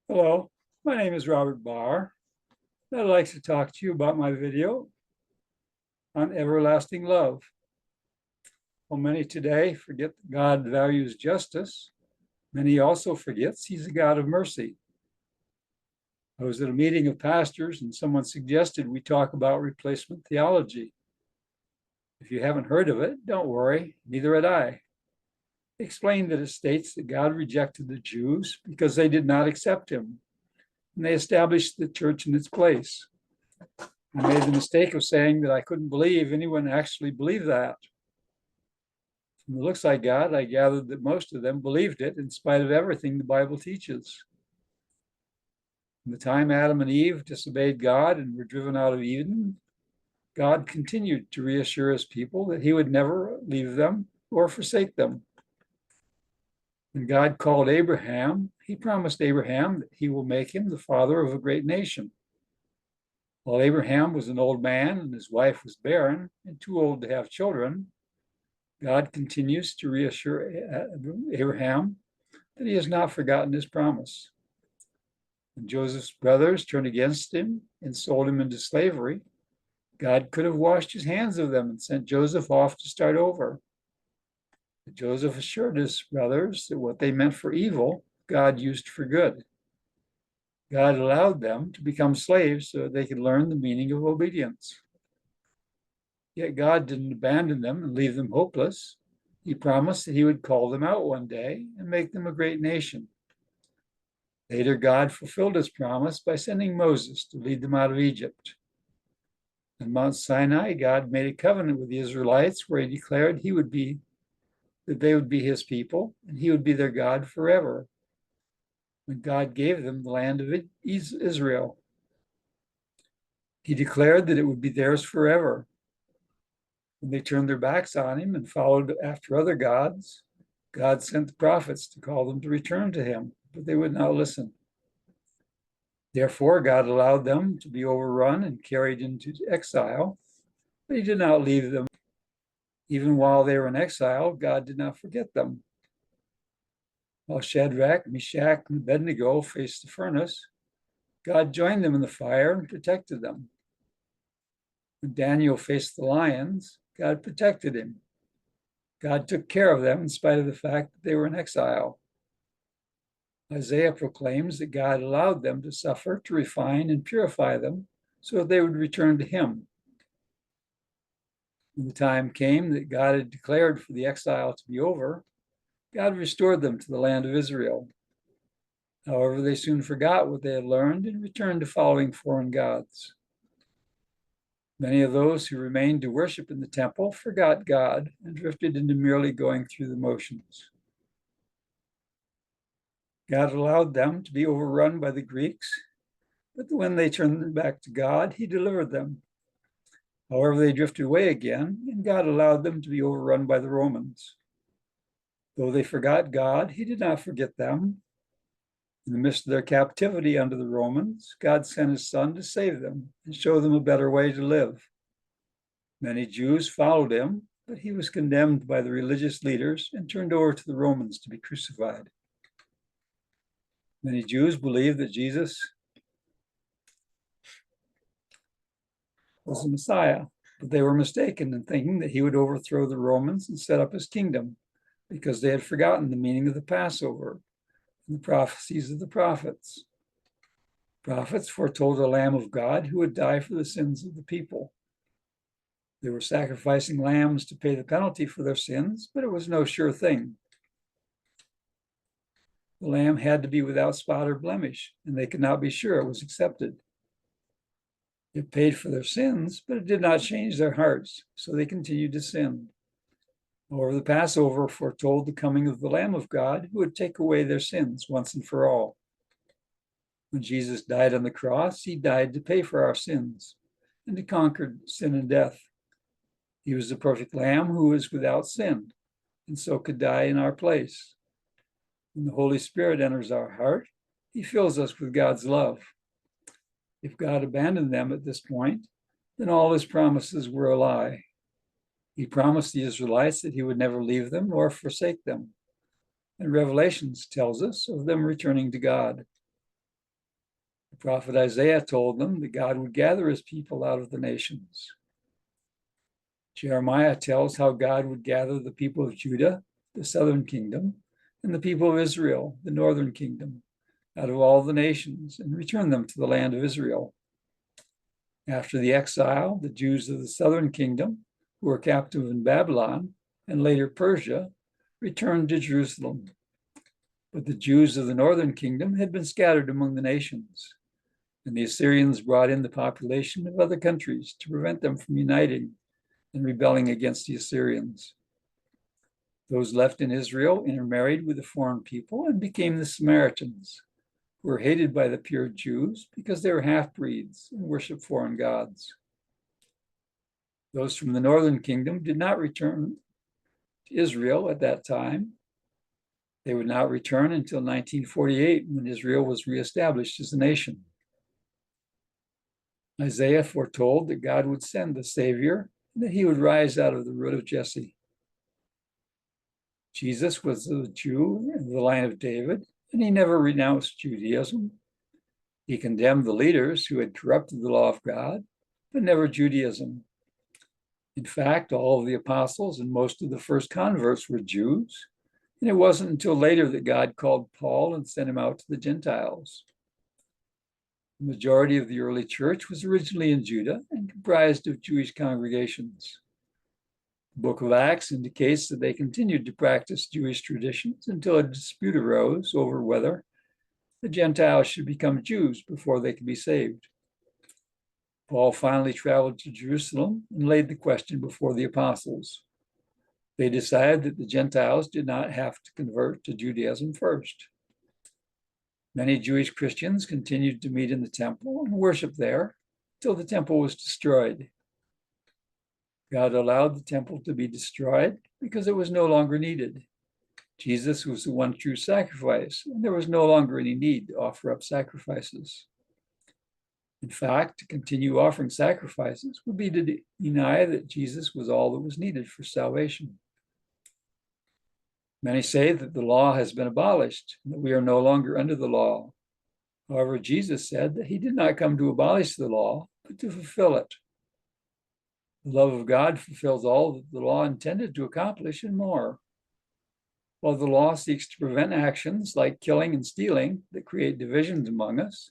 Hello, my name is Robert Barr. I'd like to talk to you about my video on everlasting love. While many today forget that God values justice, many also forgets He's a God of mercy. I was at a meeting of pastors and someone suggested we talk about replacement theology. If you haven't heard of it, don't worry, neither had I. They explained that it states that God rejected the Jews because they did not accept Him, and they established the church in its place. I made the mistake of saying that I couldn't believe anyone actually believed that. From the looks I got, I gathered that most of them believed it in spite of everything the Bible teaches. From the time Adam and Eve disobeyed God and were driven out of Eden, God continued to reassure his people that he would never leave them or forsake them. When God called Abraham, he promised Abraham that he will make him the father of a great nation. While Abraham was an old man and his wife was barren and too old to have children, God continues to reassure Abraham that he has not forgotten his promise. When Joseph's brothers turned against him and sold him into slavery, God could have washed his hands of them and sent Joseph off to start over. But Joseph assured his brothers that what they meant for evil, God used for good. God allowed them to become slaves so that they could learn the meaning of obedience. Yet God didn't abandon them and leave them hopeless. He promised that he would call them out one day and make them a great nation. Later, God fulfilled his promise by sending Moses to lead them out of Egypt. On Mount Sinai, God made a covenant with the Israelites where he declared that they would be his people and he would be their God forever. When God gave them the land of Israel, he declared that it would be theirs forever. When they turned their backs on him and followed after other gods, God sent the prophets to call them to return to him, but they would not listen. Therefore, God allowed them to be overrun and carried into exile, but he did not leave them. Even while they were in exile, God did not forget them. While Shadrach, Meshach, and Abednego faced the furnace, God joined them in the fire and protected them. When Daniel faced the lions, God protected him. God took care of them in spite of the fact that they were in exile. Isaiah proclaims that God allowed them to suffer to refine and purify them so that they would return to him. When the time came that God had declared for the exile to be over, God restored them to the land of Israel. However, they soon forgot what they had learned and returned to following foreign gods. Many of those who remained to worship in the temple forgot God and drifted into merely going through the motions. God allowed them to be overrun by the Greeks, but when they turned back to God, he delivered them. However, they drifted away again, and God allowed them to be overrun by the Romans. Though they forgot God, he did not forget them. In the midst of their captivity under the Romans, God sent his Son to save them and show them a better way to live. Many Jews followed him, but he was condemned by the religious leaders and turned over to the Romans to be crucified. Many Jews believed that Jesus was the Messiah, but they were mistaken in thinking that he would overthrow the Romans and set up his kingdom because they had forgotten the meaning of the Passover and the prophecies of the prophets. Prophets foretold a Lamb of God who would die for the sins of the people. They were sacrificing lambs to pay the penalty for their sins, but it was no sure thing. The lamb had to be without spot or blemish, and they could not be sure it was accepted. It paid for their sins, but it did not change their hearts, so they continued to sin. However, the Passover foretold the coming of the Lamb of God who would take away their sins once and for all. When Jesus died on the cross, he died to pay for our sins and to conquer sin and death. He was the perfect Lamb who was without sin, and so could die in our place. When the Holy Spirit enters our heart, he fills us with God's love. If God abandoned them at this point, then all his promises were a lie. He promised the Israelites that he would never leave them nor forsake them. And Revelations tells us of them returning to God. The prophet Isaiah told them that God would gather his people out of the nations. Jeremiah tells how God would gather the people of Judah, the southern kingdom, and the people of Israel, the northern kingdom, out of all the nations and return them to the land of Israel. After the exile, the Jews of the southern kingdom, who were captive in Babylon and later Persia, returned to Jerusalem. But the Jews of the northern kingdom had been scattered among the nations, and the Assyrians brought in the population of other countries to prevent them from uniting and rebelling against the Assyrians. Those left in Israel intermarried with the foreign people and became the Samaritans, who were hated by the pure Jews because they were half-breeds and worshiped foreign gods. Those from the northern kingdom did not return to Israel at that time. They would not return until 1948, when Israel was reestablished as a nation. Isaiah foretold that God would send the Savior and that he would rise out of the root of Jesse. Jesus was a Jew in the line of David, and he never renounced Judaism. He condemned the leaders who had corrupted the law of God, but never Judaism. In fact, all of the apostles and most of the first converts were Jews, and it wasn't until later that God called Paul and sent him out to the Gentiles. The majority of the early church was originally in Judah and comprised of Jewish congregations. The book of Acts indicates that they continued to practice Jewish traditions until a dispute arose over whether the Gentiles should become Jews before they could be saved. Paul finally traveled to Jerusalem and laid the question before the apostles. They decided that the Gentiles did not have to convert to Judaism first. Many Jewish Christians continued to meet in the temple and worship there until the temple was destroyed. God allowed the temple to be destroyed because it was no longer needed. Jesus was the one true sacrifice, and there was no longer any need to offer up sacrifices. In fact, to continue offering sacrifices would be to deny that Jesus was all that was needed for salvation. Many say that the law has been abolished, and that we are no longer under the law. However, Jesus said that he did not come to abolish the law, but to fulfill it. The love of God fulfills all that the law intended to accomplish and more. While the law seeks to prevent actions like killing and stealing that create divisions among us,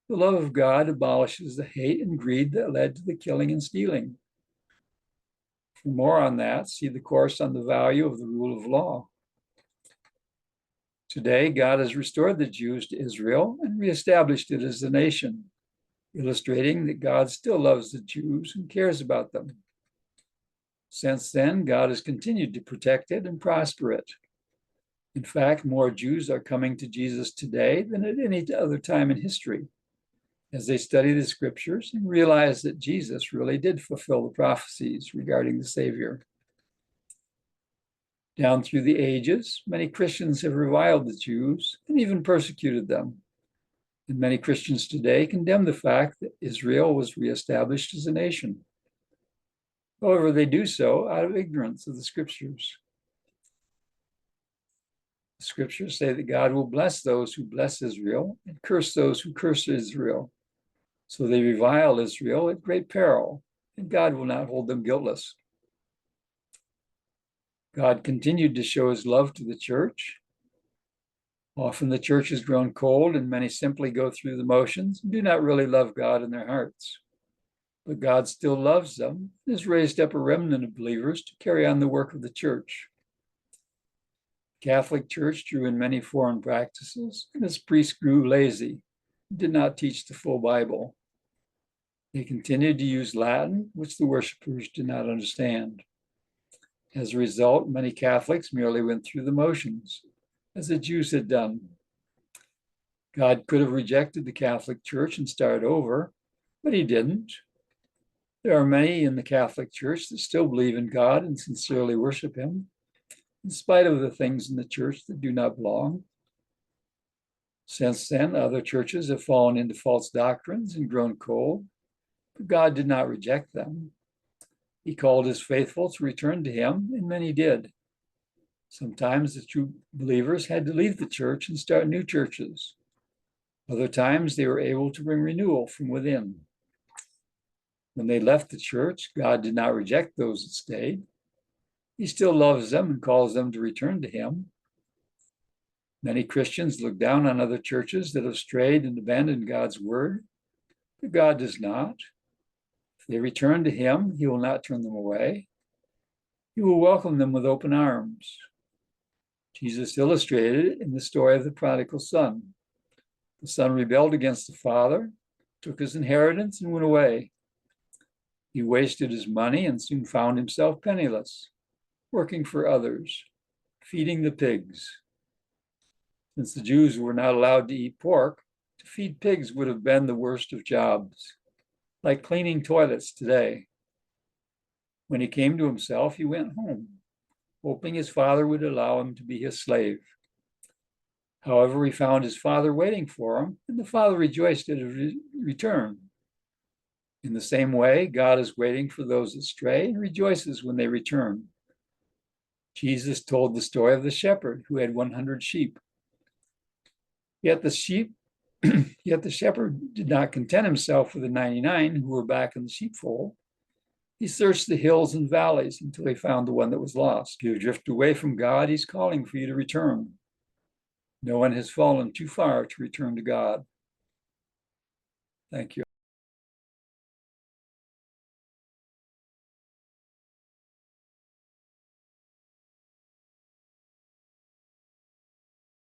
the love of God abolishes the hate and greed that led to the killing and stealing. For more on that, see the course on the value of the rule of law. Today, God has restored the Jews to Israel and reestablished it as a nation, illustrating that God still loves the Jews and cares about them. Since then, God has continued to protect it and prosper it. In fact, more Jews are coming to Jesus today than at any other time in history, as they study the scriptures and realize that Jesus really did fulfill the prophecies regarding the Savior. Down through the ages, many Christians have reviled the Jews and even persecuted them. And many Christians today condemn the fact that Israel was reestablished as a nation. However, they do so out of ignorance of the scriptures. The scriptures say that God will bless those who bless Israel and curse those who curse Israel. So they revile Israel at great peril, and God will not hold them guiltless. God continued to show his love to the church. Often the church has grown cold, and many simply go through the motions and do not really love God in their hearts. But God still loves them and has raised up a remnant of believers to carry on the work of the church. The Catholic Church drew in many foreign practices, and its priests grew lazy and did not teach the full Bible. They continued to use Latin, which the worshipers did not understand. As a result, many Catholics merely went through the motions, as the Jews had done. God could have rejected the Catholic Church and started over, but he didn't. There are many in the Catholic Church that still believe in God and sincerely worship him, in spite of the things in the church that do not belong. Since then, other churches have fallen into false doctrines and grown cold, but God did not reject them. He called his faithful to return to him, and many did. Sometimes the true believers had to leave the church and start new churches. Other times they were able to bring renewal from within. When they left the church, God did not reject those that stayed. He still loves them and calls them to return to him. Many Christians look down on other churches that have strayed and abandoned God's word, but God does not. If they return to him, he will not turn them away. He will welcome them with open arms. Jesus illustrated it in the story of the prodigal son. The son rebelled against the father, took his inheritance, and went away. He wasted his money and soon found himself penniless, working for others, feeding the pigs. Since the Jews were not allowed to eat pork, to feed pigs would have been the worst of jobs, like cleaning toilets today. When he came to himself, he went home, hoping his father would allow him to be his slave. However, he found his father waiting for him, and the father rejoiced at his return. In the same way, God is waiting for those that stray and rejoices when they return. Jesus told the story of the shepherd who had 100 sheep. Yet the shepherd did not content himself with the 99 who were back in the sheepfold. He searched the hills and valleys until he found the one that was lost. If you drift away from God, he's calling for you to return. No one has fallen too far to return to God. Thank you.